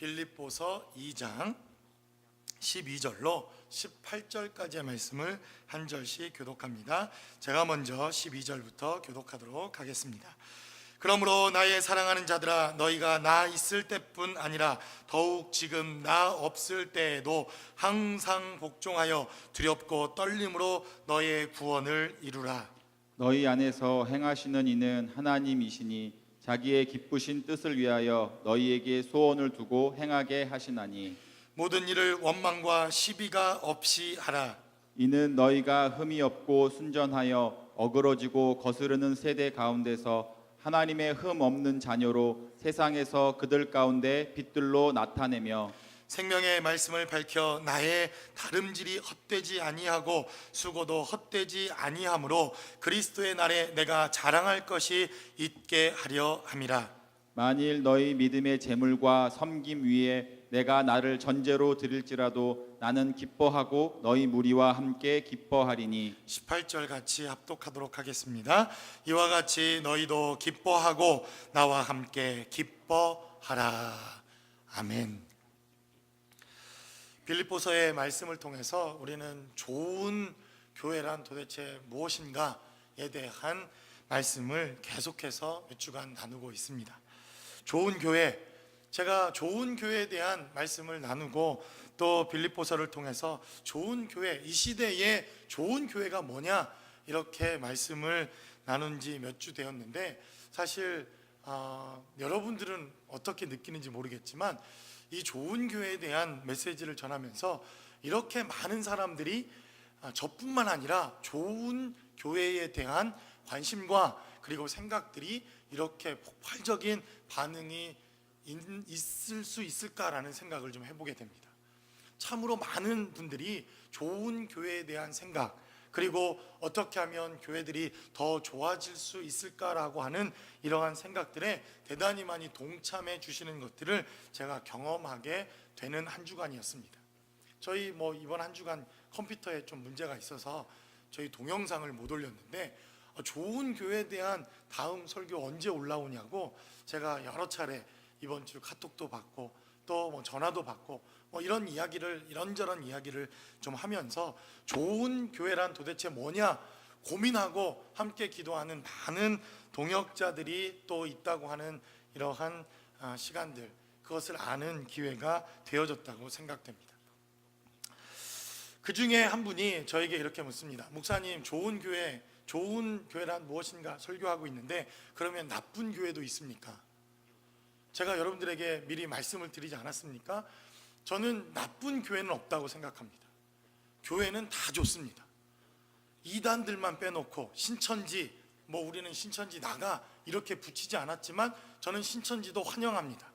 빌립보서 2장 12절로 18절까지의 말씀을 한 절씩 교독합니다. 제가 먼저 12절부터 교독하도록 하겠습니다. 그러므로 나의 사랑하는 자들아, 너희가 나 있을 때뿐 아니라 더욱 지금 나 없을 때에도 항상 복종하여 두렵고 떨림으로 너의 구원을 이루라. 너희 안에서 행하시는 이는 하나님이시니 자기의 기쁘신 뜻을 위하여 너희에게 소원을 두고 행하게 하시나니, 모든 일을 원망과 시비가 없이 하라. 이는 너희가 흠이 없고 순전하여 어그러지고 거스르는 세대 가운데서 하나님의 흠 없는 자녀로 세상에서 그들 가운데 빛들로 나타내며 생명의 말씀을 밝혀 나의 다름질이 헛되지 아니하고 수고도 헛되지 아니하므로 그리스도의 날에 내가 자랑할 것이 있게 하려 함이라. 만일 너희 믿음의 재물과 섬김 위에 내가 나를 전제로 드릴지라도 나는 기뻐하고 너희 무리와 함께 기뻐하리니. 18절 같이 합독하도록 하겠습니다. 이와 같이 너희도 기뻐하고 나와 함께 기뻐하라. 아멘. 빌립보서의 말씀을 통해서 우리는 좋은 교회란 도대체 무엇인가에 대한 말씀을 계속해서 몇 주간 나누고 있습니다. 좋은 교회, 제가 좋은 교회에 대한 말씀을 나누고 또 빌립보서를 통해서 좋은 교회, 이 시대에 좋은 교회가 뭐냐 이렇게 말씀을 나눈 지 몇 주 되었는데, 사실 여러분들은 어떻게 느끼는지 모르겠지만 이 좋은 교회에 대한 메시지를 전하면서 이렇게 많은 사람들이 저뿐만 아니라 좋은 교회에 대한 관심과 그리고 생각들이 이렇게 폭발적인 반응이 있을 수 있을까라는 생각을 좀 해보게 됩니다. 참으로 많은 분들이 좋은 교회에 대한 생각, 그리고 어떻게 하면 교회들이 더 좋아질 수 있을까라고 하는 이러한 생각들에 대단히 많이 동참해 주시는 것들을 제가 경험하게 되는 한 주간이었습니다. 저희 이번 한 주간 컴퓨터에 좀 문제가 있어서 저희 동영상을 못 올렸는데, 좋은 교회에 대한 다음 설교 언제 올라오냐고 제가 여러 차례 이번 주 카톡도 받고 또 전화도 받고 이런 이야기를, 이런저런 이야기를 좀 하면서 좋은 교회란 도대체 뭐냐 고민하고 함께 기도하는 많은 동역자들이 또 있다고 하는 이러한 시간들, 그것을 아는 기회가 되어졌다고 생각됩니다. 그 중에 한 분이 저에게 이렇게 묻습니다. 목사님, 좋은 교회란 무엇인가 설교하고 있는데 그러면 나쁜 교회도 있습니까? 제가 여러분들에게 미리 말씀을 드리지 않았습니까? 저는 나쁜 교회는 없다고 생각합니다. 교회는 다 좋습니다. 이단들만 빼놓고 신천지, 우리는 신천지 나가 이렇게 붙이지 않았지만 저는 신천지도 환영합니다.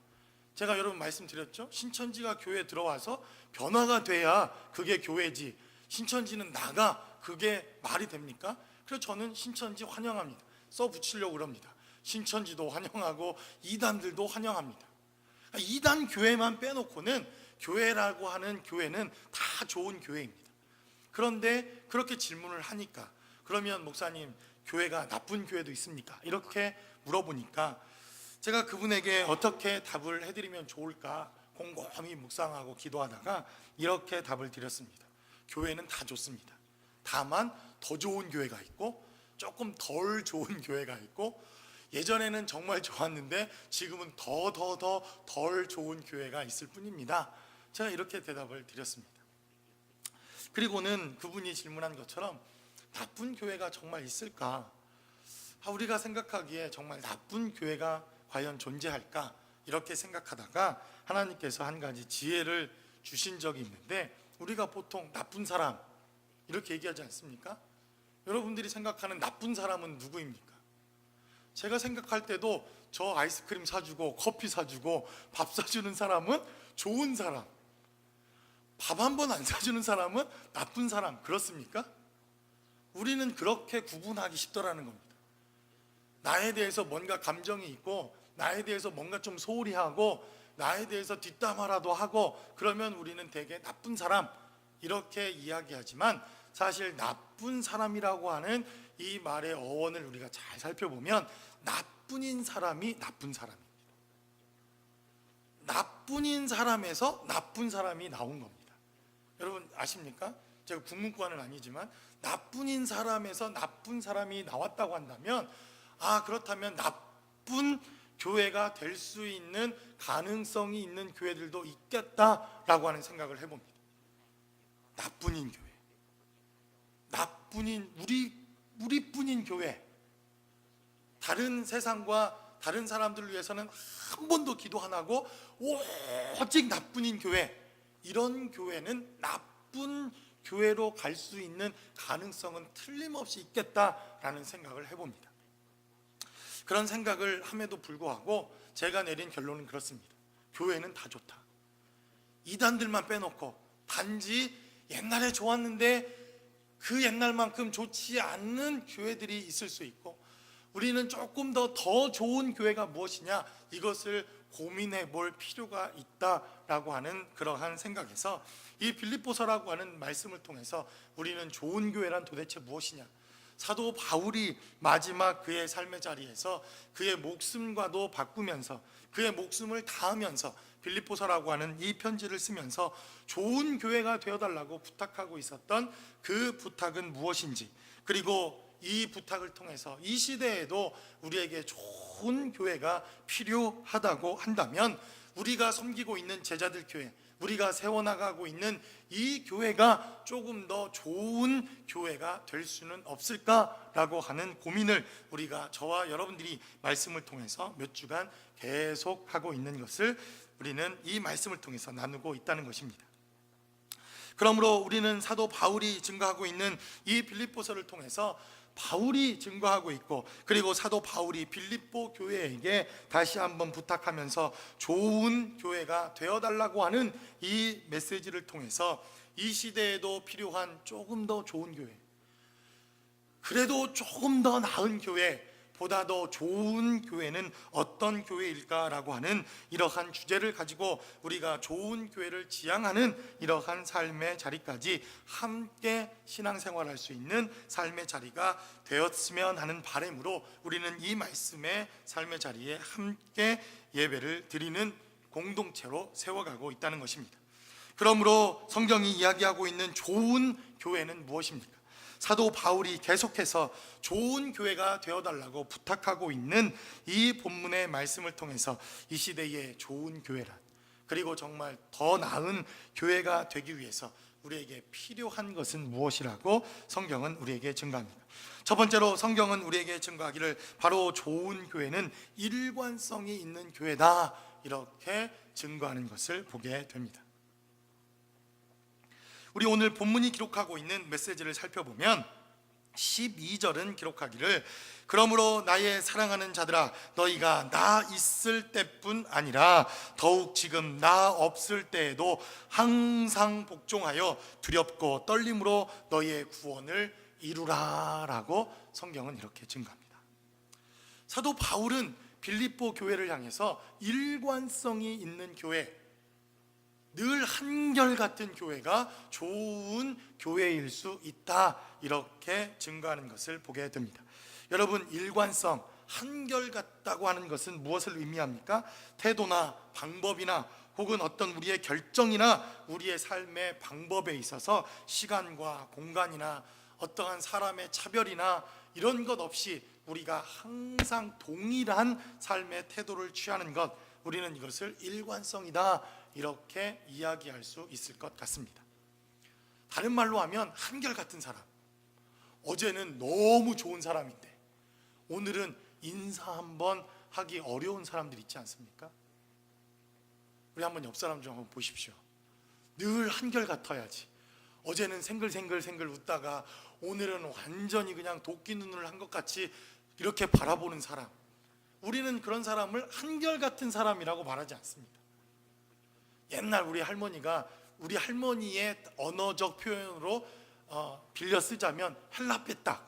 제가 여러분 말씀드렸죠? 신천지가 교회에 들어와서 변화가 돼야 그게 교회지, 신천지는 나가, 그게 말이 됩니까? 그래서 저는 신천지 환영합니다. 써붙이려고 그럽니다. 신천지도 환영하고 이단들도 환영합니다. 이단 교회만 빼놓고는 교회라고 하는 교회는 다 좋은 교회입니다. 그런데 그렇게 질문을 하니까, 그러면 목사님, 교회가 나쁜 교회도 있습니까? 이렇게 물어보니까 제가 그분에게 어떻게 답을 해드리면 좋을까 곰곰이 묵상하고 기도하다가 이렇게 답을 드렸습니다. 교회는 다 좋습니다. 다만 더 좋은 교회가 있고 조금 덜 좋은 교회가 있고, 예전에는 정말 좋았는데 지금은 더 덜 좋은 교회가 있을 뿐입니다. 제가 이렇게 대답을 드렸습니다. 그리고는 그분이 질문한 것처럼 나쁜 교회가 정말 있을까? 우리가 생각하기에 정말 나쁜 교회가 과연 존재할까? 이렇게 생각하다가 하나님께서 한 가지 지혜를 주신 적이 있는데, 우리가 보통 나쁜 사람 이렇게 얘기하지 않습니까? 여러분들이 생각하는 나쁜 사람은 누구입니까? 제가 생각할 때도 저 아이스크림 사주고 커피 사주고 밥 사주는 사람은 좋은 사람, 밥 한 번 안 사주는 사람은 나쁜 사람, 그렇습니까? 우리는 그렇게 구분하기 쉽더라는 겁니다. 나에 대해서 뭔가 감정이 있고 나에 대해서 뭔가 좀 소홀히 하고 나에 대해서 뒷담화라도 하고 그러면 우리는 되게 나쁜 사람 이렇게 이야기하지만, 사실 나쁜 사람이라고 하는 이 말의 어원을 우리가 잘 살펴보면 나뿐인 사람이 나쁜 사람입니다. 나뿐인 사람에서 나쁜 사람이 나온 겁니다. 여러분 아십니까? 제가 국문과는 아니지만 나뿐인 사람에서 나쁜 사람이 나왔다고 한다면, 그렇다면 나쁜 교회가 될 수 있는 가능성이 있는 교회들도 있겠다라고 하는 생각을 해봅니다. 나뿐인 교회, 나뿐인 우리뿐인 교회, 다른 세상과 다른 사람들을 위해서는 한 번도 기도 안 하고 오직 나뿐인 교회, 이런 교회는 나쁜 교회로 갈 수 있는 가능성은 틀림없이 있겠다라는 생각을 해봅니다. 그런 생각을 함에도 불구하고 제가 내린 결론은 그렇습니다. 교회는 다 좋다. 이단들만 빼놓고 단지 옛날에 좋았는데 그 옛날만큼 좋지 않는 교회들이 있을 수 있고, 우리는 조금 더 좋은 교회가 무엇이냐, 이것을 고민해 볼 필요가 있다라고 하는 그러한 생각에서 이 빌립보서라고 하는 말씀을 통해서 우리는 좋은 교회란 도대체 무엇이냐, 사도 바울이 마지막 그의 삶의 자리에서 그의 목숨과도 바꾸면서 그의 목숨을 다하면서 빌립보서라고 하는 이 편지를 쓰면서 좋은 교회가 되어달라고 부탁하고 있었던 그 부탁은 무엇인지, 그리고 이 부탁을 통해서 이 시대에도 우리에게 좋은 교회가 필요하다고 한다면, 우리가 섬기고 있는 제자들 교회, 우리가 세워나가고 있는 이 교회가 조금 더 좋은 교회가 될 수는 없을까라고 하는 고민을 우리가, 저와 여러분들이 말씀을 통해서 몇 주간 계속하고 있는 것을 우리는 이 말씀을 통해서 나누고 있다는 것입니다. 그러므로 우리는 사도 바울이 증거하고 있는 이 빌립보서를 통해서 바울이 증거하고 있고, 그리고 사도 바울이 빌립보 교회에게 다시 한번 부탁하면서 좋은 교회가 되어달라고 하는 이 메시지를 통해서 이 시대에도 필요한 조금 더 좋은 교회, 그래도 조금 더 나은 교회, 보다 더 좋은 교회는 어떤 교회일까라고 하는 이러한 주제를 가지고 우리가 좋은 교회를 지향하는 이러한 삶의 자리까지 함께 신앙생활할 수 있는 삶의 자리가 되었으면 하는 바람으로 우리는 이 말씀의 삶의 자리에 함께 예배를 드리는 공동체로 세워가고 있다는 것입니다. 그러므로 성경이 이야기하고 있는 좋은 교회는 무엇입니까? 사도 바울이 계속해서 좋은 교회가 되어달라고 부탁하고 있는 이 본문의 말씀을 통해서 이 시대의 좋은 교회란, 그리고 정말 더 나은 교회가 되기 위해서 우리에게 필요한 것은 무엇이라고 성경은 우리에게 증거합니다. 첫 번째로 성경은 우리에게 증거하기를 바로 좋은 교회는 일관성이 있는 교회다, 이렇게 증거하는 것을 보게 됩니다. 우리 오늘 본문이 기록하고 있는 메시지를 살펴보면 12절은 기록하기를 그러므로 나의 사랑하는 자들아 너희가 나 있을 때뿐 아니라 더욱 지금 나 없을 때에도 항상 복종하여 두렵고 떨림으로 너희의 구원을 이루라 라고 성경은 이렇게 증거합니다. 사도 바울은 빌립보 교회를 향해서 일관성이 있는 교회, 늘 한결같은 교회가 좋은 교회일 수 있다, 이렇게 증거하는 것을 보게 됩니다. 여러분, 일관성, 한결같다고 하는 것은 무엇을 의미합니까? 태도나 방법이나 혹은 어떤 우리의 결정이나 우리의 삶의 방법에 있어서 시간과 공간이나 어떠한 사람의 차별이나 이런 것 없이 우리가 항상 동일한 삶의 태도를 취하는 것, 우리는 이것을 일관성이다, 이렇게 이야기할 수 있을 것 같습니다. 다른 말로 하면 한결같은 사람. 어제는 너무 좋은 사람인데 오늘은 인사 한번 하기 어려운 사람들 있지 않습니까? 우리 한번 옆 사람 좀 한번 보십시오. 늘 한결같아야지. 어제는 생글생글 웃다가 오늘은 완전히 그냥 도끼 눈을 한 것 같이 이렇게 바라보는 사람, 우리는 그런 사람을 한결같은 사람이라고 말하지 않습니다. 옛날 우리 할머니가, 우리 할머니의 언어적 표현으로 빌려 쓰자면 헬라삐딱,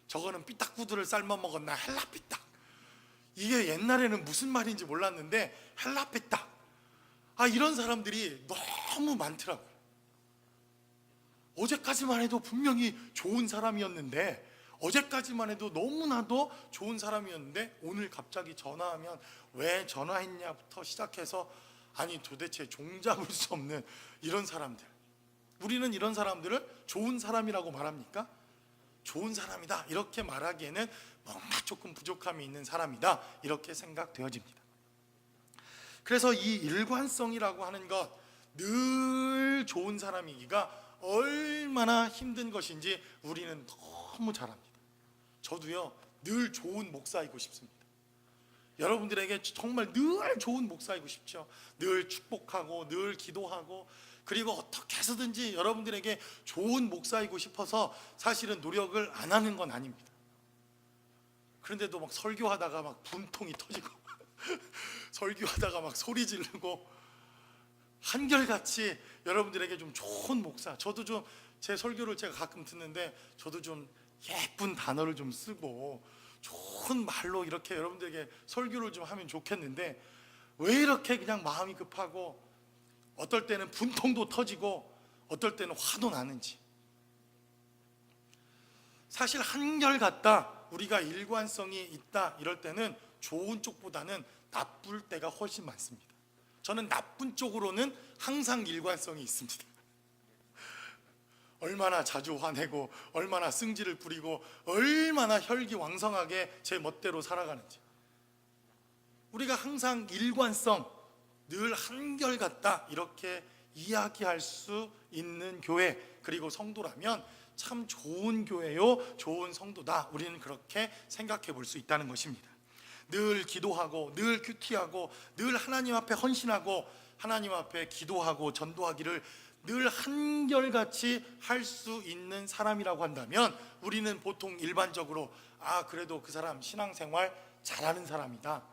저거는 삐딱구두를 삶아 먹었나 헬라삐딱, 이게 옛날에는 무슨 말인지 몰랐는데 헬라삐딱, 이런 사람들이 너무 많더라고요. 어제까지만 해도 분명히 좋은 사람이었는데, 어제까지만 해도 너무나도 좋은 사람이었는데 오늘 갑자기 전화하면 왜 전화했냐부터 시작해서 아니 도대체 종잡을 수 없는 이런 사람들, 우리는 이런 사람들을 좋은 사람이라고 말합니까? 좋은 사람이다 이렇게 말하기에는 뭔가 조금 부족함이 있는 사람이다 이렇게 생각되어집니다. 그래서 이 일관성이라고 하는 것, 늘 좋은 사람이기가 얼마나 힘든 것인지 우리는 너무 잘 압니다. 저도요 늘 좋은 목사이고 싶습니다. 여러분들에게 정말 늘 좋은 목사이고 싶죠. 늘 축복하고 늘 기도하고, 그리고 어떻게 해서든지 여러분들에게 좋은 목사이고 싶어서 사실은 노력을 안 하는 건 아닙니다. 그런데도 막 설교하다가 막 분통이 터지고 설교하다가 막 소리 지르고, 한결같이 여러분들에게 좀 좋은 목사, 저도 좀 제 설교를 제가 가끔 듣는데 저도 좀 예쁜 단어를 좀 쓰고 좋은 말로 이렇게 여러분들에게 설교를 좀 하면 좋겠는데, 왜 이렇게 그냥 마음이 급하고 어떨 때는 분통도 터지고 어떨 때는 화도 나는지. 사실 한결같다, 우리가 일관성이 있다 이럴 때는 좋은 쪽보다는 나쁠 때가 훨씬 많습니다. 저는 나쁜 쪽으로는 항상 일관성이 있습니다. 얼마나 자주 화내고 얼마나 승질을 부리고 얼마나 혈기왕성하게 제 멋대로 살아가는지, 우리가 항상 일관성, 늘 한결같다 이렇게 이야기할 수 있는 교회, 그리고 성도라면 참 좋은 교회요, 좋은 성도다, 우리는 그렇게 생각해 볼 수 있다는 것입니다. 늘 기도하고 늘 큐티하고 늘 하나님 앞에 헌신하고 하나님 앞에 기도하고 전도하기를 늘 한결같이 할 수 있는 사람이라고 한다면, 우리는 보통 일반적으로 그래도 그 사람 신앙생활 잘하는 사람이다,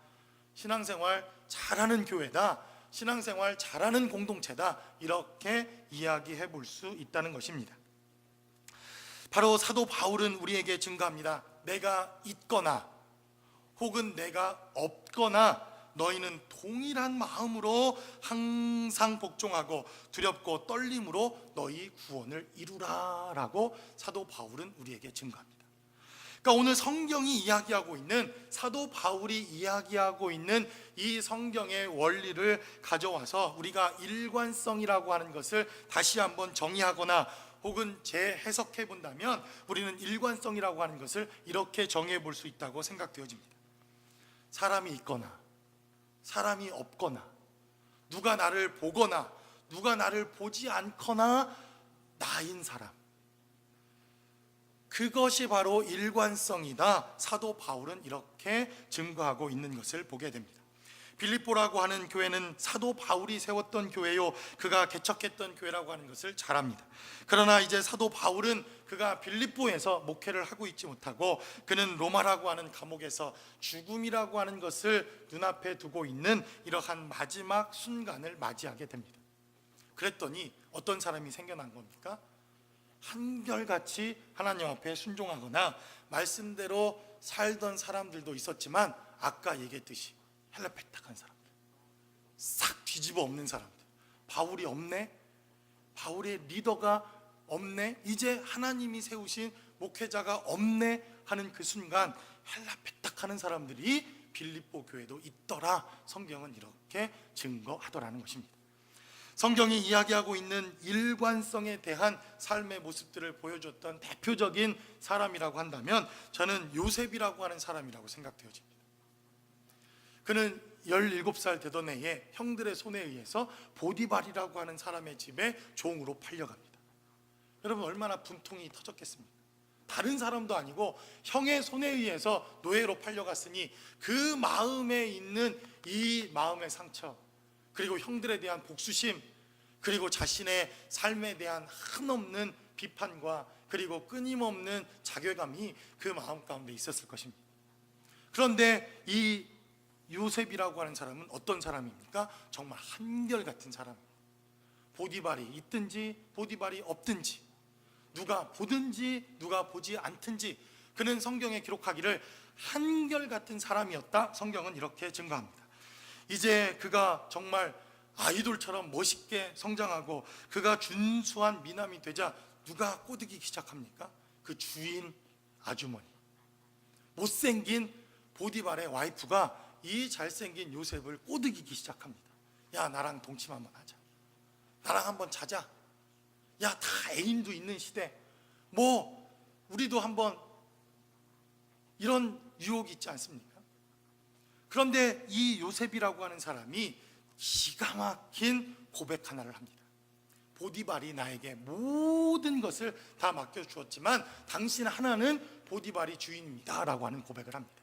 신앙생활 잘하는 교회다, 신앙생활 잘하는 공동체다, 이렇게 이야기해 볼 수 있다는 것입니다. 바로 사도 바울은 우리에게 증거합니다. 내가 있거나 혹은 내가 없거나 너희는 동일한 마음으로 항상 복종하고 두렵고 떨림으로 너희 구원을 이루라 라고 사도 바울은 우리에게 증거합니다. 그러니까 오늘 성경이 이야기하고 있는, 사도 바울이 이야기하고 있는 이 성경의 원리를 가져와서 우리가 일관성이라고 하는 것을 다시 한번 정의하거나 혹은 재해석해 본다면, 우리는 일관성이라고 하는 것을 이렇게 정의해 볼 수 있다고 생각되어집니다. 사람이 있거나 사람이 없거나, 누가 나를 보거나 누가 나를 보지 않거나 나인 사람, 그것이 바로 일관성이다, 사도 바울은 이렇게 증거하고 있는 것을 보게 됩니다. 빌립보라고 하는 교회는 사도 바울이 세웠던 교회요, 그가 개척했던 교회라고 하는 것을 잘 압니다. 그러나 이제 사도 바울은 그가 빌립보에서 목회를 하고 있지 못하고 그는 로마라고 하는 감옥에서 죽음이라고 하는 것을 눈앞에 두고 있는 이러한 마지막 순간을 맞이하게 됩니다. 그랬더니 어떤 사람이 생겨난 겁니까? 한결같이 하나님 앞에 순종하거나 말씀대로 살던 사람들도 있었지만, 아까 얘기했듯이 헬라페탁한 사람들, 싹 뒤집어 엎는 사람들, 바울이 없네, 바울의 리더가 없네, 이제 하나님이 세우신 목회자가 없네 하는 그 순간 헬라페탁하는 사람들이 빌립보 교회도 있더라, 성경은 이렇게 증거하더라는 것입니다. 성경이 이야기하고 있는 일관성에 대한 삶의 모습들을 보여줬던 대표적인 사람이라고 한다면, 저는 요셉이라고 하는 사람이라고 생각되어집니다. 그는 17살 되던 해에 형들의 손에 의해서 보디발이라고 하는 사람의 집에 종으로 팔려갑니다. 여러분, 얼마나 분통이 터졌겠습니까? 다른 사람도 아니고 형의 손에 의해서 노예로 팔려갔으니 그 마음에 있는 이 마음의 상처, 그리고 형들에 대한 복수심, 그리고 자신의 삶에 대한 한없는 비판과 그리고 끊임없는 자괴감이 그 마음 가운데 있었을 것입니다. 그런데 이 요셉이라고 하는 사람은 어떤 사람입니까? 정말 한결같은 사람입니다. 보디발이 있든지 보디발이 없든지, 누가 보든지 누가 보지 않든지, 그는 성경에 기록하기를 한결같은 사람이었다, 성경은 이렇게 증거합니다. 이제 그가 정말 아이돌처럼 멋있게 성장하고 그가 준수한 미남이 되자 누가 꼬드기기 시작합니까? 그 주인 아주머니, 못생긴 보디발의 와이프가 이 잘생긴 요셉을 꼬드기기 시작합니다. 야, 나랑 동침 한번 하자. 나랑 한번 자자. 야, 다 애인도 있는 시대. 뭐 우리도 한번, 이런 유혹이 있지 않습니까? 그런데 이 요셉이라고 하는 사람이 기가 막힌 고백 하나를 합니다. 보디발이 나에게 모든 것을 다 맡겨주었지만 당신 하나는 보디발이 주인입니다 라고 하는 고백을 합니다.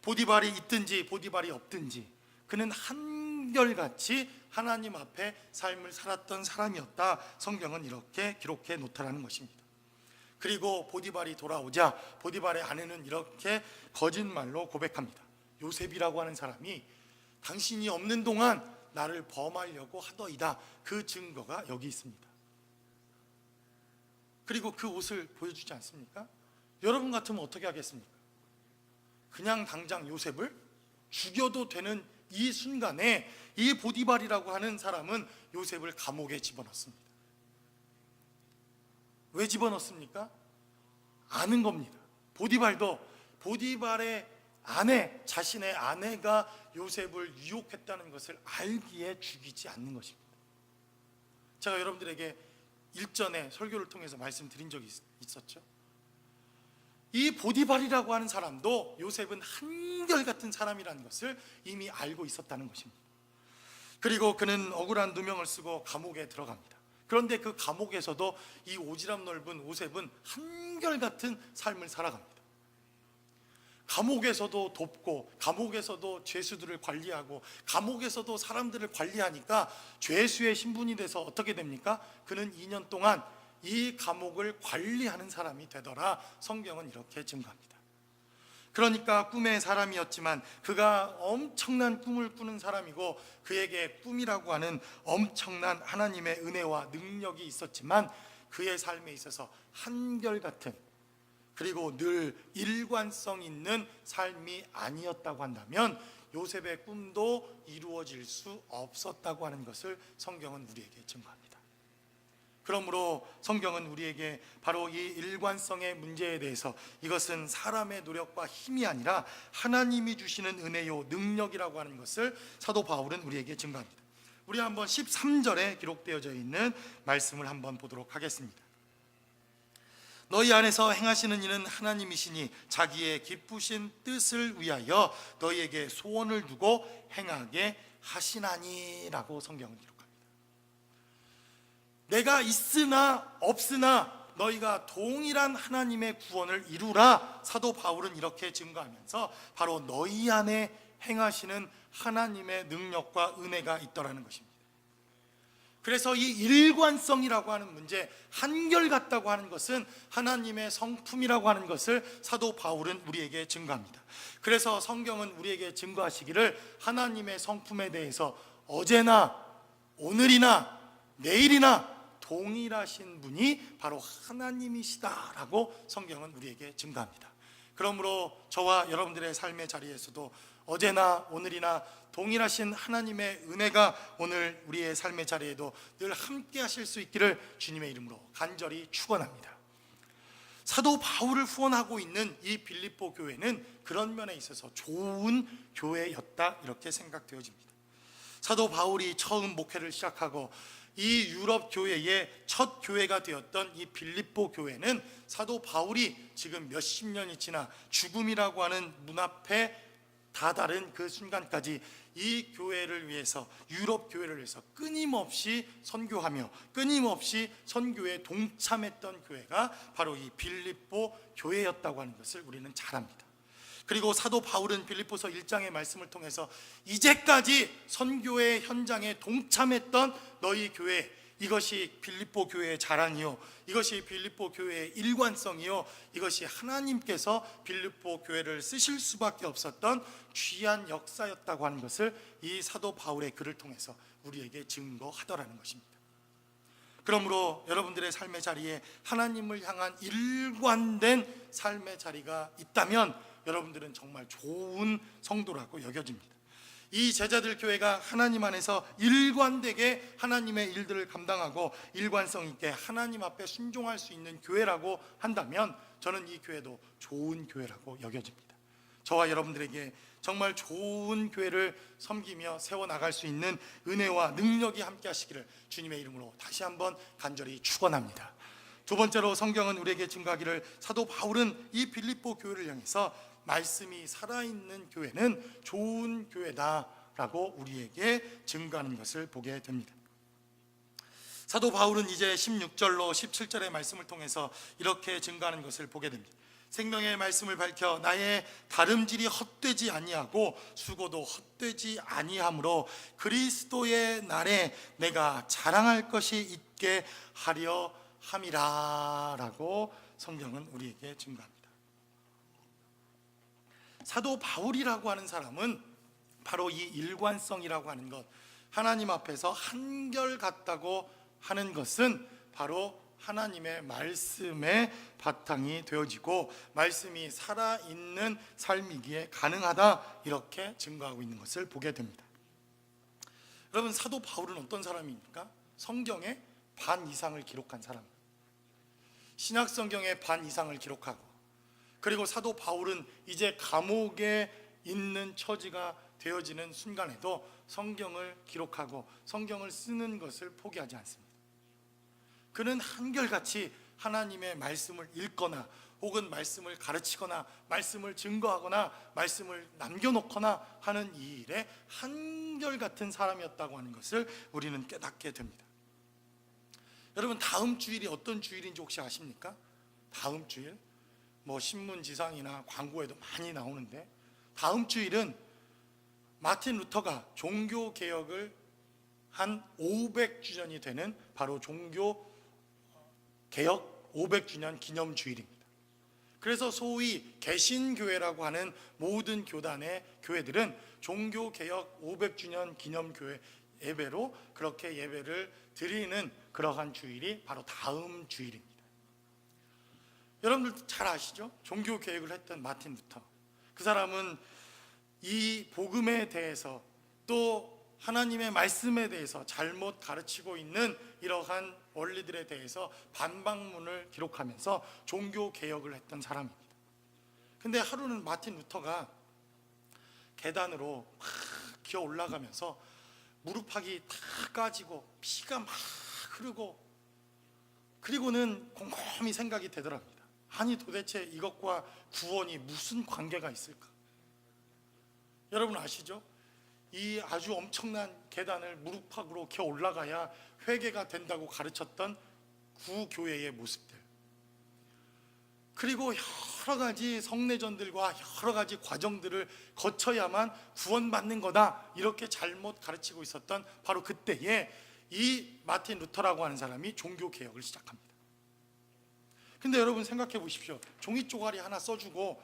보디발이 있든지 보디발이 없든지 그는 한결같이 하나님 앞에 삶을 살았던 사람이었다. 성경은 이렇게 기록해 놓다라는 것입니다. 그리고 보디발이 돌아오자 보디발의 아내는 이렇게 거짓말로 고백합니다. 요셉이라고 하는 사람이 당신이 없는 동안 나를 범하려고 하더이다. 그 증거가 여기 있습니다. 그리고 그 옷을 보여주지 않습니까? 여러분 같으면 어떻게 하겠습니까? 그냥 당장 요셉을 죽여도 되는 이 순간에 이 보디발이라고 하는 사람은 요셉을 감옥에 집어넣습니다. 왜 집어넣습니까? 아는 겁니다. 보디발도 보디발의 아내, 자신의 아내가 요셉을 유혹했다는 것을 알기에 죽이지 않는 것입니다. 제가 여러분들에게 일전에 설교를 통해서 말씀드린 적이 있었죠. 이 보디발이라고 하는 사람도 요셉은 한결같은 사람이라는 것을 이미 알고 있었다는 것입니다. 그리고 그는 억울한 누명을 쓰고 감옥에 들어갑니다. 그런데 그 감옥에서도 이 오지랖 넓은 요셉은 한결같은 삶을 살아갑니다. 감옥에서도 돕고, 감옥에서도 죄수들을 관리하고, 감옥에서도 사람들을 관리하니까 죄수의 신분이 돼서 어떻게 됩니까? 그는 2년 동안 이 감옥을 관리하는 사람이 되더라. 성경은 이렇게 증거합니다. 그러니까 꿈의 사람이었지만 그가 엄청난 꿈을 꾸는 사람이고, 그에게 꿈이라고 하는 엄청난 하나님의 은혜와 능력이 있었지만 그의 삶에 있어서 한결같은, 그리고 늘 일관성 있는 삶이 아니었다고 한다면 요셉의 꿈도 이루어질 수 없었다고 하는 것을 성경은 우리에게 증거합니다. 그러므로 성경은 우리에게 바로 이 일관성의 문제에 대해서, 이것은 사람의 노력과 힘이 아니라 하나님이 주시는 은혜요 능력이라고 하는 것을 사도 바울은 우리에게 증거합니다. 우리 한번 13절에 기록되어져 있는 말씀을 한번 보도록 하겠습니다. 너희 안에서 행하시는 이는 하나님이시니 자기의 기쁘신 뜻을 위하여 너희에게 소원을 두고 행하게 하시나니 라고 성경은 기록합니다. 내가 있으나 없으나 너희가 동일한 하나님의 구원을 이루라. 사도 바울은 이렇게 증거하면서 바로 너희 안에 행하시는 하나님의 능력과 은혜가 있더라는 것입니다. 그래서 이 일관성이라고 하는 문제, 한결같다고 하는 것은 하나님의 성품이라고 하는 것을 사도 바울은 우리에게 증거합니다. 그래서 성경은 우리에게 증거하시기를 하나님의 성품에 대해서 어제나 오늘이나 내일이나 동일하신 분이 바로 하나님이시다라고 성경은 우리에게 증거합니다. 그러므로 저와 여러분들의 삶의 자리에서도 어제나 오늘이나 동일하신 하나님의 은혜가 오늘 우리의 삶의 자리에도 늘 함께 하실 수 있기를 주님의 이름으로 간절히 축원합니다. 사도 바울을 후원하고 있는 이 빌립보 교회는 그런 면에 있어서 좋은 교회였다, 이렇게 생각되어집니다. 사도 바울이 처음 목회를 시작하고 이 유럽 교회의 첫 교회가 되었던 이 빌립보 교회는 사도 바울이 지금 몇십 년이 지나 죽음이라고 하는 문 앞에 다다른 그 순간까지 이 교회를 위해서, 유럽 교회를 위해서 끊임없이 선교하며 끊임없이 선교에 동참했던 교회가 바로 이 빌립보 교회였다고 하는 것을 우리는 잘 압니다. 그리고 사도 바울은 빌립보서 1장의 말씀을 통해서 이제까지 선교의 현장에 동참했던 너희 교회, 이것이 빌립보 교회의 자랑이요, 이것이 빌립보 교회의 일관성이요, 이것이 하나님께서 빌립보 교회를 쓰실 수밖에 없었던 귀한 역사였다고 하는 것을 이 사도 바울의 글을 통해서 우리에게 증거하더라는 것입니다. 그러므로 여러분들의 삶의 자리에 하나님을 향한 일관된 삶의 자리가 있다면 여러분들은 정말 좋은 성도라고 여겨집니다. 이 제자들 교회가 하나님 안에서 일관되게 하나님의 일들을 감당하고 일관성 있게 하나님 앞에 순종할 수 있는 교회라고 한다면 저는 이 교회도 좋은 교회라고 여겨집니다. 저와 여러분들에게 정말 좋은 교회를 섬기며 세워나갈 수 있는 은혜와 능력이 함께 하시기를 주님의 이름으로 다시 한번 간절히 축원합니다. 두 번째로 성경은 우리에게 증거하기를, 사도 바울은 이 빌립보 교회를 향해서 말씀이 살아있는 교회는 좋은 교회다라고 우리에게 증거하는 것을 보게 됩니다. 사도 바울은 이제 16절로 17절의 말씀을 통해서 이렇게 증거하는 것을 보게 됩니다. 생명의 말씀을 밝혀 나의 다름질이 헛되지 아니하고 수고도 헛되지 아니하므로 그리스도의 날에 내가 자랑할 것이 있게 하려 함이라 라고 성경은 우리에게 증거합니다. 사도 바울이라고 하는 사람은 바로 이 일관성이라고 하는 것, 하나님 앞에서 한결같다고 하는 것은 바로 하나님의 말씀에 바탕이 되어지고 말씀이 살아있는 삶이기에 가능하다, 이렇게 증거하고 있는 것을 보게 됩니다. 여러분, 사도 바울은 어떤 사람입니까? 성경의 반 이상을 기록한 사람입니다. 신약 성경의 반 이상을 기록하고, 그리고 사도 바울은 이제 감옥에 있는 처지가 되어지는 순간에도 성경을 기록하고 성경을 쓰는 것을 포기하지 않습니다. 그는 한결같이 하나님의 말씀을 읽거나 혹은 말씀을 가르치거나 말씀을 증거하거나 말씀을 남겨놓거나 하는 이 일에 한결같은 사람이었다고 하는 것을 우리는 깨닫게 됩니다. 여러분, 다음 주일이 어떤 주일인지 혹시 아십니까? 다음 주일 신문지상이나 광고에도 많이 나오는데, 다음 주일은 마틴 루터가 종교개혁을 한 500주년이 되는 바로 종교개혁 500주년 기념주일입니다. 그래서 소위 개신교회라고 하는 모든 교단의 교회들은 종교개혁 500주년 기념교회 예배로 그렇게 예배를 드리는 그러한 주일이 바로 다음 주일입니다. 여러분들 잘 아시죠? 종교개혁을 했던 마틴 루터, 그 사람은 이 복음에 대해서 또 하나님의 말씀에 대해서 잘못 가르치고 있는 이러한 원리들에 대해서 반박문을 기록하면서 종교개혁을 했던 사람입니다. 근데 하루는 마틴 루터가 계단으로 막 기어 올라가면서 무릎팍이 다 까지고 피가 막 흐르고, 그리고는 곰곰이 생각이 되더랍니다. 아니, 도대체 이것과 구원이 무슨 관계가 있을까? 여러분 아시죠? 이 아주 엄청난 계단을 무릎팍으로 기어 올라가야 회개가 된다고 가르쳤던 구교회의 모습들, 그리고 여러 가지 성례전들과 여러 가지 과정들을 거쳐야만 구원받는 거다, 이렇게 잘못 가르치고 있었던 바로 그때에 이 마틴 루터라고 하는 사람이 종교개혁을 시작합니다. 근데 여러분 생각해 보십시오. 종이 쪼가리 하나 써주고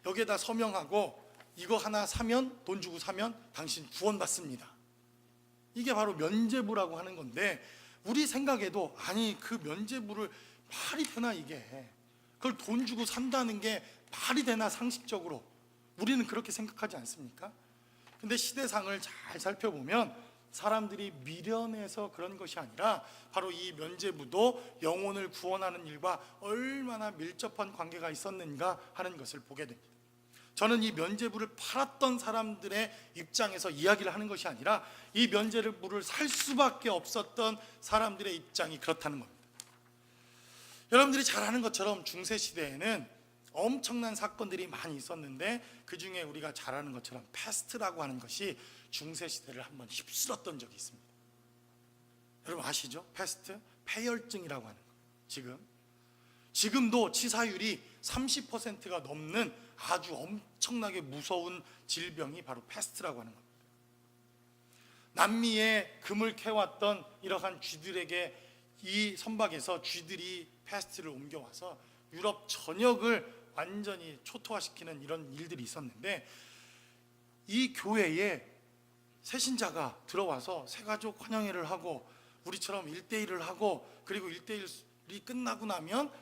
여기에다 서명하고 이거 하나 사면, 돈 주고 사면 당신 구원받습니다, 이게 바로 면죄부라고 하는 건데, 우리 생각에도 아니, 그 면죄부를 말이 되나, 이게 그걸 돈 주고 산다는 게 말이 되나, 상식적으로 우리는 그렇게 생각하지 않습니까? 근데 시대상을 잘 살펴보면 사람들이 미련해서 그런 것이 아니라 바로 이 면죄부도 영혼을 구원하는 일과 얼마나 밀접한 관계가 있었는가 하는 것을 보게 됩니다. 저는 이 면죄부를 팔았던 사람들의 입장에서 이야기를 하는 것이 아니라 이 면죄부를 살 수밖에 없었던 사람들의 입장이 그렇다는 겁니다. 여러분들이 잘 아는 것처럼 중세시대에는 엄청난 사건들이 많이 있었는데, 그 중에 우리가 잘 아는 것처럼 패스트라고 하는 것이 중세시대를 한번 휩쓸었던 적이 있습니다. 여러분 아시죠? 패스트, 폐혈증이라고 하는 거. 지금도 치사율이 30%가 넘는 아주 엄청나게 무서운 질병이 바로 패스트라고 하는 겁니다. 남미에 금을 캐왔던 이러한 쥐들에게 이 선박에서 쥐들이 패스트를 옮겨와서 유럽 전역을 완전히 초토화시키는 이런 일들이 있었는데, 이 교회에 새신자가 들어와서 새가족 환영회를 하고 우리처럼 1대1을 하고, 그리고 1대1이 끝나고 나면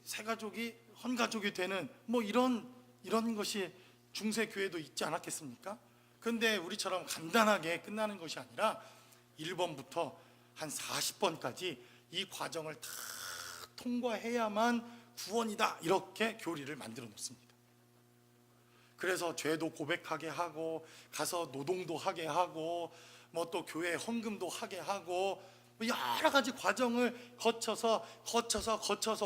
새가족이 헌가족이 되는 이런 것이 중세 교회도 있지 않았겠습니까? 그런데 우리처럼 간단하게 끝나는 것이 아니라 1번부터 한 40번까지 이 과정을 다 통과해야만 구원이다, 이렇게 교리를 만들어 놓습니다. 그래서 죄도 고백하게 하고 가서 노동도 하게 하고 뭐 또 교회 헌금도 하게 하고 뭐 여러 가지 과정을 거쳐서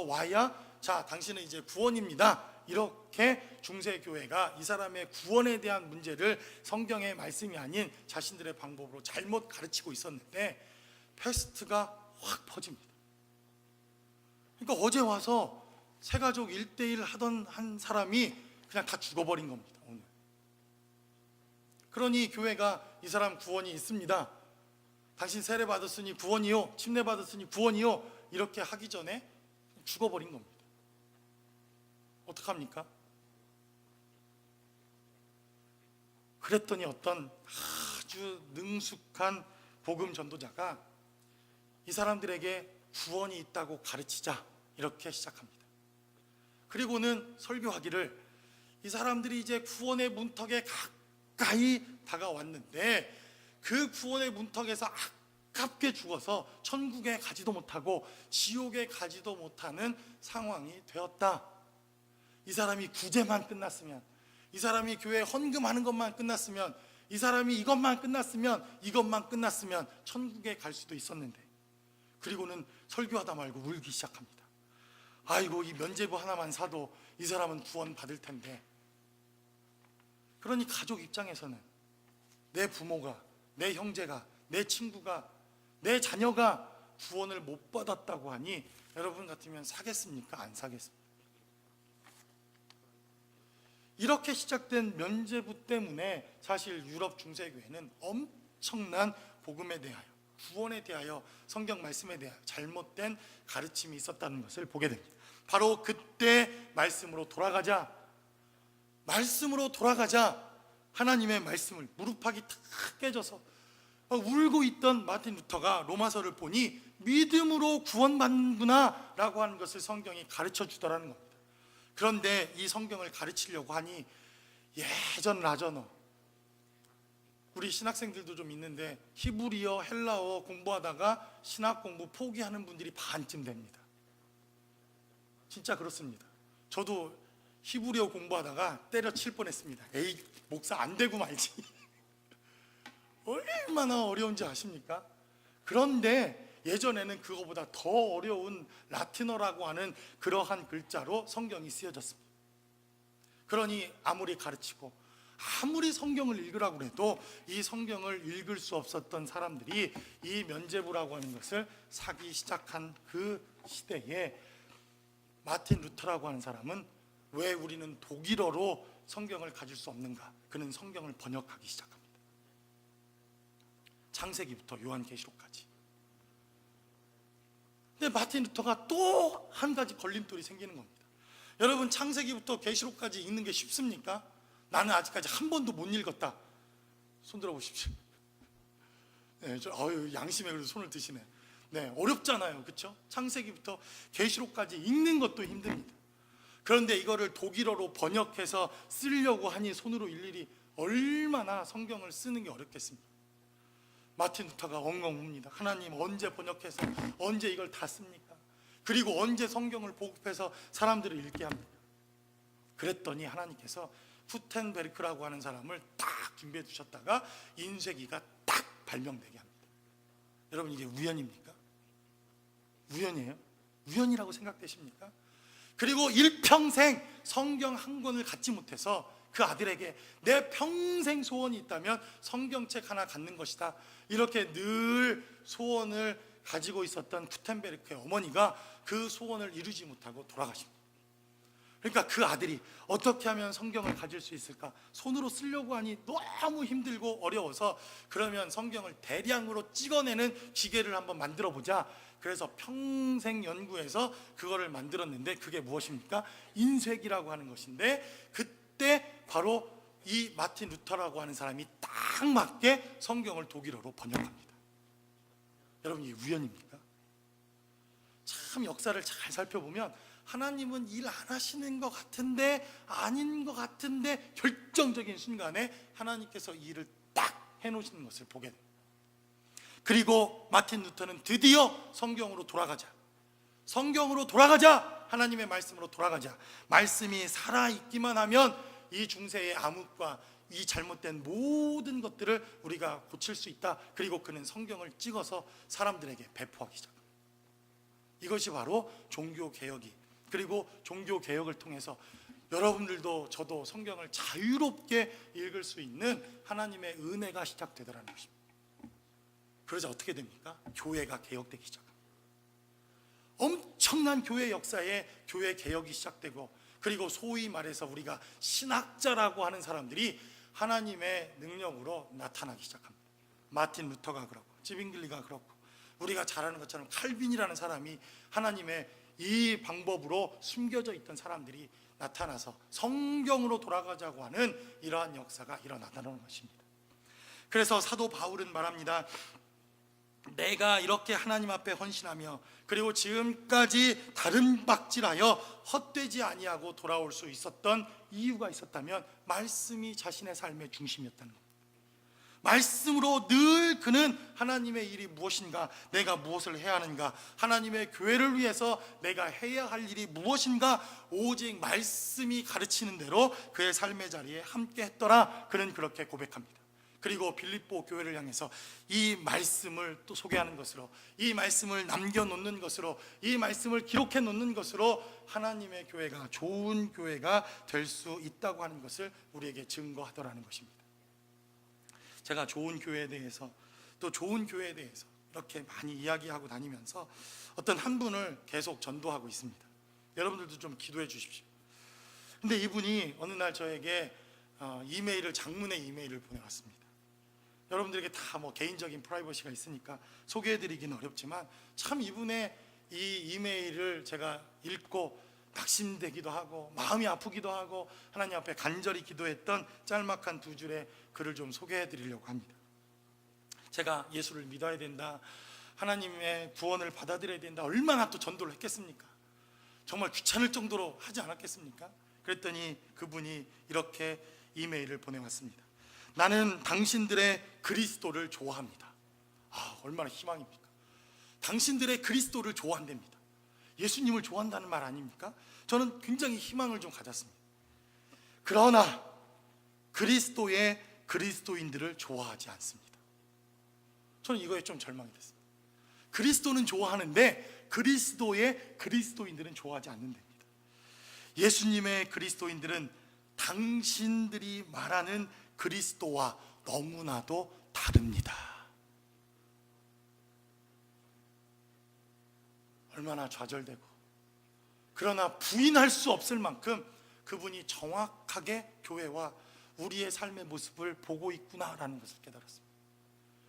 와야 자, 당신은 이제 구원입니다. 이렇게 중세교회가 이 사람의 구원에 대한 문제를 성경의 말씀이 아닌 자신들의 방법으로 잘못 가르치고 있었는데 패스트가 확 퍼집니다. 그러니까 어제 와서 세가족 1대1 하던 한 사람이 그냥 다 죽어버린 겁니다. 오늘. 그러니 교회가 이 사람 구원이 있습니다. 당신 세례 받았으니 구원이요, 침례 받았으니 구원이요, 이렇게 하기 전에 죽어버린 겁니다. 어떡합니까? 그랬더니 어떤 아주 능숙한 복음 전도자가 이 사람들에게 구원이 있다고 가르치자 이렇게 시작합니다. 그리고는 설교하기를 이 사람들이 이제 구원의 문턱에 가까이 다가왔는데 그 구원의 문턱에서 아깝게 죽어서 천국에 가지도 못하고 지옥에 가지도 못하는 상황이 되었다. 이 사람이 구제만 끝났으면, 이 사람이 교회에 헌금하는 것만 끝났으면, 이 사람이 이것만 끝났으면 천국에 갈 수도 있었는데, 그리고는 설교하다 말고 울기 시작합니다. 아이고, 이 면죄부 하나만 사도 이 사람은 구원 받을 텐데. 그러니 가족 입장에서는 내 부모가, 내 형제가, 내 친구가, 내 자녀가 구원을 못 받았다고 하니 여러분 같으면 사겠습니까? 안 사겠습니까? 이렇게 시작된 면죄부 때문에 사실 유럽 중세교회는 엄청난 복음에 대하여, 구원에 대하여, 성경 말씀에 대하여 잘못된 가르침이 있었다는 것을 보게 됩니다. 바로 그때 말씀으로 돌아가자 하나님의 말씀을 무릎팍이 탁 깨져서 울고 있던 마틴 루터가 로마서를 보니 믿음으로 구원받는구나 라고 하는 것을 성경이 가르쳐 주더라는 겁니다. 그런데 이 성경을 가르치려고 하니 예전 라전어, 우리 신학생들도 좀 있는데 히브리어, 헬라어 공부하다가 신학 공부 포기하는 분들이 반쯤 됩니다. 진짜 그렇습니다. 저도 히브리어 공부하다가 때려칠 뻔했습니다. 에이, 목사 안 되고 말지. 얼마나 어려운지 아십니까? 그런데 예전에는 그거보다 더 어려운 라틴어라고 하는 그러한 글자로 성경이 쓰여졌습니다. 그러니 아무리 가르치고 아무리 성경을 읽으라고 해도 이 성경을 읽을 수 없었던 사람들이 이 면죄부라고 하는 것을 사기 시작한 그 시대에 마틴 루터라고 하는 사람은 왜 우리는 독일어로 성경을 가질 수 없는가? 그는 성경을 번역하기 시작합니다. 창세기부터 요한계시록까지. 근데 마틴 루터가 또 한 가지 걸림돌이 생기는 겁니다. 여러분, 창세기부터 계시록까지 읽는 게 쉽습니까? 나는 아직까지 한 번도 못 읽었다. 손 들어 보십시오. 네, 양심에 그래도 손을 드시네. 네, 어렵잖아요, 그렇죠? 창세기부터 계시록까지 읽는 것도 힘듭니다. 그런데 이거를 독일어로 번역해서 쓰려고 하니 손으로 일일이 얼마나 성경을 쓰는 게 어렵겠습니까? 마틴 루터가 엉엉 웁니다. 하나님, 언제 번역해서 언제 이걸 다 씁니까? 그리고 언제 성경을 보급해서 사람들을 읽게 합니까? 그랬더니 하나님께서 구텐베르크라고 하는 사람을 딱 준비해 두셨다가 인쇄기가 딱 발명되게 합니다. 여러분, 이게 우연입니까? 우연이에요? 우연이라고 생각되십니까? 그리고 일평생 성경 한 권을 갖지 못해서 그 아들에게 내 평생 소원이 있다면 성경책 하나 갖는 것이다, 이렇게 늘 소원을 가지고 있었던 구텐베르크의 어머니가 그 소원을 이루지 못하고 돌아가십니다. 그러니까 그 아들이 어떻게 하면 성경을 가질 수 있을까? 손으로 쓰려고 하니 너무 힘들고 어려워서 그러면 성경을 대량으로 찍어내는 기계를 한번 만들어 보자. 그래서 평생 연구해서 그거를 만들었는데 그게 무엇입니까? 인쇄기라고 하는 것인데, 그때 바로 이 마틴 루터라고 하는 사람이 딱 맞게 성경을 독일어로 번역합니다. 여러분, 이게 우연입니까? 참 역사를 잘 살펴보면 하나님은 일 안 하시는 것 같은데 아닌 것 같은데 결정적인 순간에 하나님께서 이 일을 딱 해놓으시는 것을 보게 됩니다. 그리고 마틴 루터는 드디어 성경으로 돌아가자, 하나님의 말씀으로 돌아가자, 말씀이 살아있기만 하면 이 중세의 암흑과 이 잘못된 모든 것들을 우리가 고칠 수 있다. 그리고 그는 성경을 찍어서 사람들에게 배포하기 시작합니다. 이것이 바로 종교개혁이, 그리고 종교개혁을 통해서 여러분들도 저도 성경을 자유롭게 읽을 수 있는 하나님의 은혜가 시작되더라는 것입니다. 그러자 어떻게 됩니까? 교회가 개혁되기 시작합니다. 엄청난 교회 역사에 교회 개혁이 시작되고, 그리고 소위 말해서 우리가 신학자라고 하는 사람들이 하나님의 능력으로 나타나기 시작합니다. 마틴 루터가 그렇고, 지빙글리가 그렇고, 우리가 잘 아는 것처럼 칼빈이라는 사람이 하나님의 이 방법으로 숨겨져 있던 사람들이 나타나서 성경으로 돌아가자고 하는 이러한 역사가 일어나다는 것입니다. 그래서 사도 바울은 말합니다. 내가 이렇게 하나님 앞에 헌신하며 그리고 지금까지 다른 박질하여 헛되지 아니하고 돌아올 수 있었던 이유가 있었다면 말씀이 자신의 삶의 중심이었다는 겁니다. 말씀으로 늘 그는 하나님의 일이 무엇인가, 내가 무엇을 해야 하는가, 하나님의 교회를 위해서 내가 해야 할 일이 무엇인가, 오직 말씀이 가르치는 대로 그의 삶의 자리에 함께 했더라. 그는 그렇게 고백합니다. 그리고 빌립보 교회를 향해서 이 말씀을 또 소개하는 것으로, 이 말씀을 남겨놓는 것으로, 이 말씀을 기록해 놓는 것으로 하나님의 교회가 좋은 교회가 될 수 있다고 하는 것을 우리에게 증거하더라는 것입니다. 제가 좋은 교회에 대해서, 또 좋은 교회에 대해서 이렇게 많이 이야기하고 다니면서 어떤 한 분을 계속 전도하고 있습니다. 여러분들도 좀 기도해 주십시오. 근데 이분이 어느 날 저에게 장문의 이메일을 보내왔습니다. 여러분들에게 다 뭐 개인적인 프라이버시가 있으니까 소개해드리기는 어렵지만, 참 이분의 이 이메일을 제가 읽고 낙심되기도 하고 마음이 아프기도 하고 하나님 앞에 간절히 기도했던 짤막한 두 줄의 글을 좀 소개해드리려고 합니다. 제가 예수를 믿어야 된다, 하나님의 구원을 받아들여야 된다, 얼마나 또 전도를 했겠습니까? 정말 귀찮을 정도로 하지 않았겠습니까? 그랬더니 그분이 이렇게 이메일을 보내왔습니다. 나는 당신들의 그리스도를 좋아합니다. 얼마나 희망입니까? 당신들의 그리스도를 좋아한답니다. 예수님을 좋아한다는 말 아닙니까? 저는 굉장히 희망을 좀 가졌습니다. 그러나 그리스도의 그리스도인들을 좋아하지 않습니다. 저는 이거에 좀 절망이 됐습니다. 그리스도는 좋아하는데 그리스도의 그리스도인들은 좋아하지 않는답니다. 예수님의 그리스도인들은 당신들이 말하는 그리스도와 너무나도 다릅니다. 얼마나 좌절되고, 그러나 부인할 수 없을 만큼 그분이 정확하게 교회와 우리의 삶의 모습을 보고 있구나라는 것을 깨달았습니다.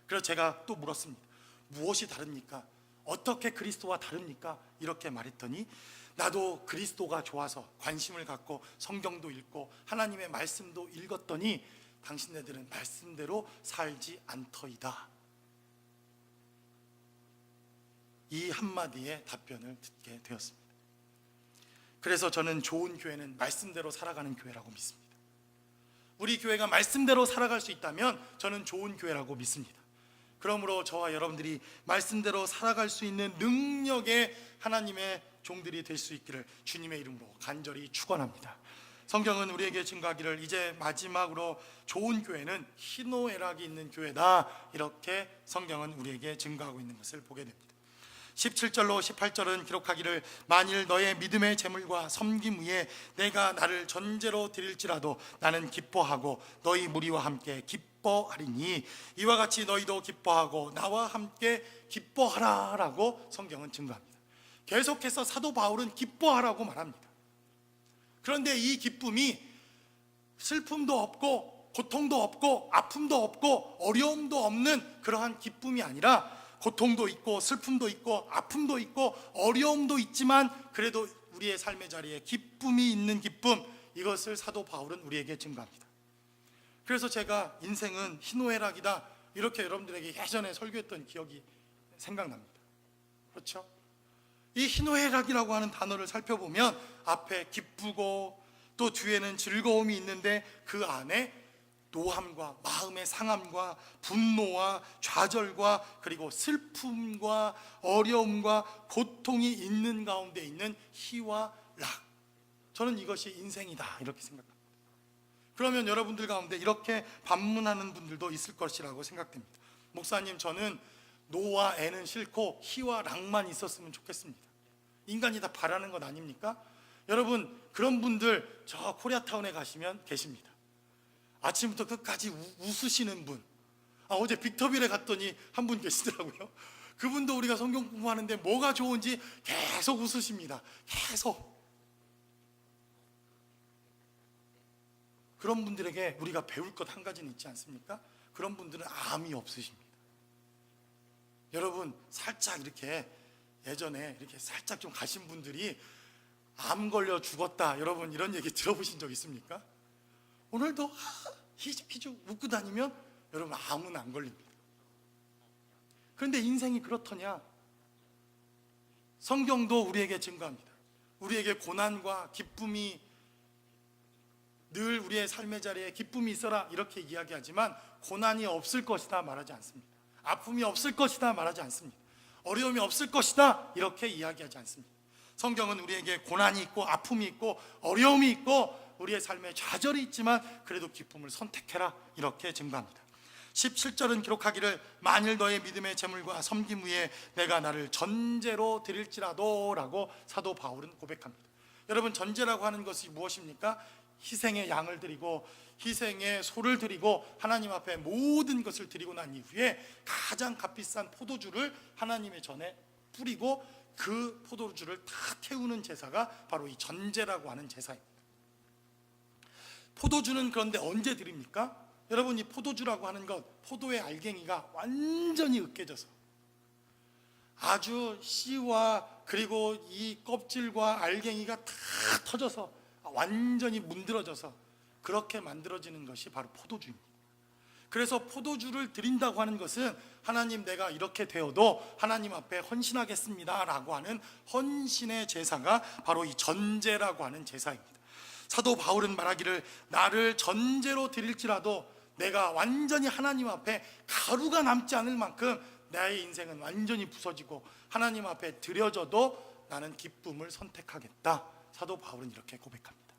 그래서 제가 또 물었습니다. 무엇이 다릅니까? 어떻게 그리스도와 다릅니까? 이렇게 말했더니, 나도 그리스도가 좋아서 관심을 갖고 성경도 읽고 하나님의 말씀도 읽었더니 당신네들은 말씀대로 살지 않더이다. 이 한마디의 답변을 듣게 되었습니다. 그래서 저는 좋은 교회는 말씀대로 살아가는 교회라고 믿습니다. 우리 교회가 말씀대로 살아갈 수 있다면 저는 좋은 교회라고 믿습니다. 그러므로 저와 여러분들이 말씀대로 살아갈 수 있는 능력의 하나님의 종들이 될 수 있기를 주님의 이름으로 간절히 축원합니다. 성경은 우리에게 증거하기를 이제 마지막으로 좋은 교회는 희노애락이 있는 교회다, 이렇게 성경은 우리에게 증거하고 있는 것을 보게 됩니다. 17절로 18절은 기록하기를 만일 너의 믿음의 제물과 섬김 위에 내가 나를 전제로 드릴지라도 나는 기뻐하고 너희 무리와 함께 기뻐하리니 이와 같이 너희도 기뻐하고 나와 함께 기뻐하라 라고 성경은 증거합니다. 계속해서 사도 바울은 기뻐하라고 말합니다. 그런데 이 기쁨이 슬픔도 없고 고통도 없고 아픔도 없고 어려움도 없는 그러한 기쁨이 아니라, 고통도 있고 슬픔도 있고 아픔도 있고 어려움도 있지만 그래도 우리의 삶의 자리에 기쁨이 있는 기쁨, 이것을 사도 바울은 우리에게 증거합니다. 그래서 제가 인생은 희노애락이다, 이렇게 여러분들에게 예전에 설교했던 기억이 생각납니다. 그렇죠? 이 희노애락이라고 하는 단어를 살펴보면 앞에 기쁘고 또 뒤에는 즐거움이 있는데 그 안에 노함과 마음의 상함과 분노와 좌절과 그리고 슬픔과 어려움과 고통이 있는 가운데 있는 희와 락, 저는 이것이 인생이다 이렇게 생각합니다. 그러면 여러분들 가운데 이렇게 반문하는 분들도 있을 것이라고 생각됩니다. 목사님, 저는 노와 애는 싫고 희와 락만 있었으면 좋겠습니다. 인간이 다 바라는 것 아닙니까? 여러분, 그런 분들 저 코리아타운에 가시면 계십니다. 아침부터 끝까지 웃으시는 분. 어제 빅터빌에 갔더니 한 분 계시더라고요. 그분도 우리가 성경 공부하는데 뭐가 좋은지 계속 웃으십니다. 계속. 그런 분들에게 우리가 배울 것 한 가지는 있지 않습니까? 그런 분들은 암이 없으십니다. 여러분, 살짝 이렇게 예전에 이렇게 살짝 좀 가신 분들이 암 걸려 죽었다, 여러분 이런 얘기 들어보신 적 있습니까? 오늘도 희죽희죽 웃고 다니면 여러분 암은 안 걸립니다. 그런데 인생이 그렇더냐? 성경도 우리에게 증거합니다. 우리에게 고난과 기쁨이 늘 우리의 삶의 자리에 기쁨이 있어라 이렇게 이야기하지만 고난이 없을 것이다 말하지 않습니다. 아픔이 없을 것이다 말하지 않습니다. 어려움이 없을 것이다 이렇게 이야기하지 않습니다. 성경은 우리에게 고난이 있고 아픔이 있고 어려움이 있고 우리의 삶에 좌절이 있지만 그래도 기쁨을 선택해라 이렇게 증거합니다. 17절은 기록하기를 만일 너의 믿음의 재물과 섬김 위에 내가 나를 전제로 드릴지라도 라고 사도 바울은 고백합니다. 여러분, 전제라고 하는 것이 무엇입니까? 희생의 양을 드리고 희생의 소를 드리고 하나님 앞에 모든 것을 드리고 난 이후에 가장 값비싼 포도주를 하나님의 전에 뿌리고 그 포도주를 다 태우는 제사가 바로 이 전제라고 하는 제사입니다. 포도주는 그런데 언제 드립니까? 여러분, 이 포도주라고 하는 것, 포도의 알갱이가 완전히 으깨져서 아주 씨와 그리고 이 껍질과 알갱이가 다 터져서 완전히 문드러져서 그렇게 만들어지는 것이 바로 포도주입니다. 그래서 포도주를 드린다고 하는 것은 하나님, 내가 이렇게 되어도 하나님 앞에 헌신하겠습니다 라고 하는 헌신의 제사가 바로 이 전제라고 하는 제사입니다. 사도 바울은 말하기를 나를 전제로 드릴지라도 내가 완전히 하나님 앞에 가루가 남지 않을 만큼 나의 인생은 완전히 부서지고 하나님 앞에 드려져도 나는 기쁨을 선택하겠다, 사도 바울은 이렇게 고백합니다.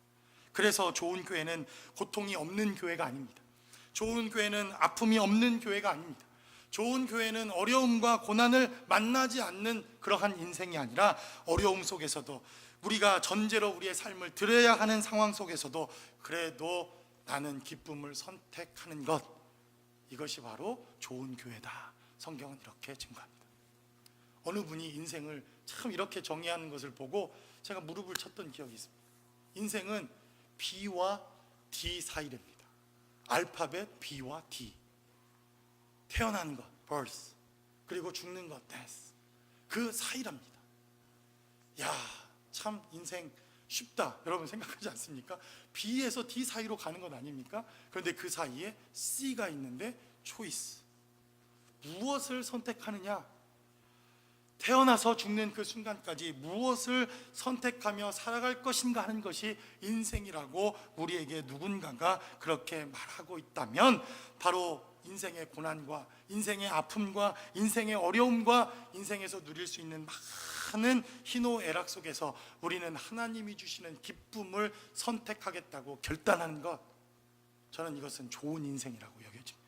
그래서 좋은 교회는 고통이 없는 교회가 아닙니다. 좋은 교회는 아픔이 없는 교회가 아닙니다. 좋은 교회는 어려움과 고난을 만나지 않는 그러한 인생이 아니라 어려움 속에서도 우리가 전제로 우리의 삶을 드려야 하는 상황 속에서도 그래도 나는 기쁨을 선택하는 것, 이것이 바로 좋은 교회다. 성경은 이렇게 증거합니다. 어느 분이 인생을 참 이렇게 정의하는 것을 보고 제가 무릎을 쳤던 기억이 있습니다. 인생은 B와 D 사이랍니다. 알파벳 B와 D. 태어나는 것, birth, 그리고 죽는 것, death. 그 사이랍니다. 야, 참 인생 쉽다, 여러분 생각하지 않습니까? B에서 D 사이로 가는 것 아닙니까? 그런데 그 사이에 C가 있는데 choice, 무엇을 선택하느냐? 태어나서 죽는 그 순간까지 무엇을 선택하며 살아갈 것인가 하는 것이 인생이라고 우리에게 누군가가 그렇게 말하고 있다면 바로 인생의 고난과 인생의 아픔과 인생의 어려움과 인생에서 누릴 수 있는 많은 희노애락 속에서 우리는 하나님이 주시는 기쁨을 선택하겠다고 결단하는 것, 저는 이것은 좋은 인생이라고 여겨집니다.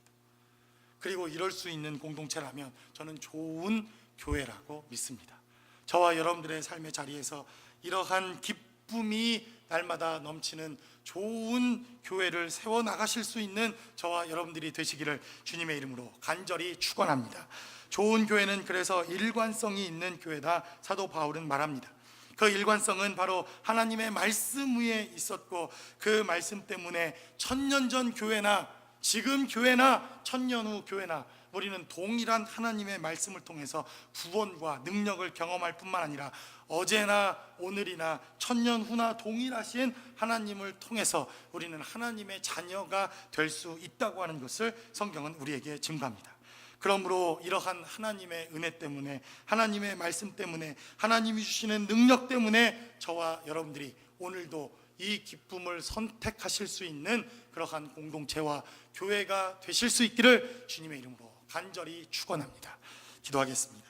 그리고 이럴 수 있는 공동체라면 저는 좋은 교회라고 믿습니다. 저와 여러분들의 삶의 자리에서 이러한 기쁨이 날마다 넘치는 좋은 교회를 세워나가실 수 있는 저와 여러분들이 되시기를 주님의 이름으로 간절히 축원합니다. 좋은 교회는 그래서 일관성이 있는 교회다, 사도 바울은 말합니다. 그 일관성은 바로 하나님의 말씀 위에 있었고 그 말씀 때문에 천년 전 교회나 지금 교회나 천년 후 교회나 우리는 동일한 하나님의 말씀을 통해서 구원과 능력을 경험할 뿐만 아니라 어제나 오늘이나 천년 후나 동일하신 하나님을 통해서 우리는 하나님의 자녀가 될 수 있다고 하는 것을 성경은 우리에게 증거합니다. 그러므로 이러한 하나님의 은혜 때문에, 하나님의 말씀 때문에, 하나님이 주시는 능력 때문에 저와 여러분들이 오늘도 이 기쁨을 선택하실 수 있는 그러한 공동체와 교회가 되실 수 있기를 주님의 이름으로 간절히 축원합니다. 기도하겠습니다.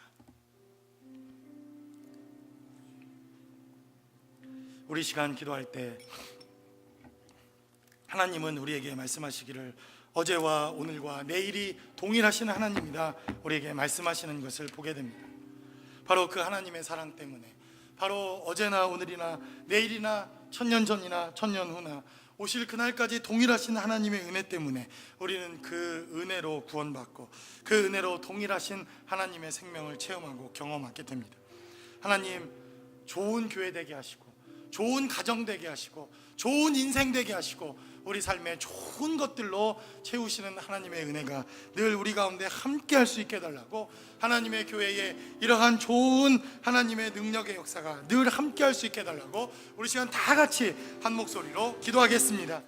우리 시간 기도할 때 하나님은 우리에게 말씀하시기를 어제와 오늘과 내일이 동일하신 하나님이다 우리에게 말씀하시는 것을 보게 됩니다. 바로 그 하나님의 사랑 때문에, 바로 어제나 오늘이나 내일이나 천년 전이나 천년 후나 오실 그날까지 동일하신 하나님의 은혜 때문에 우리는 그 은혜로 구원받고 그 은혜로 동일하신 하나님의 생명을 체험하고 경험하게 됩니다. 하나님, 좋은 교회 되게 하시고 좋은 가정 되게 하시고 좋은 인생 되게 하시고 우리 삶에 좋은 것들로 채우시는 하나님의 은혜가 늘 우리 가운데 함께 할 수 있게 해달라고, 하나님의 교회에 이러한 좋은 하나님의 능력의 역사가 늘 함께 할 수 있게 해달라고 우리 시간 다 같이 한 목소리로 기도하겠습니다.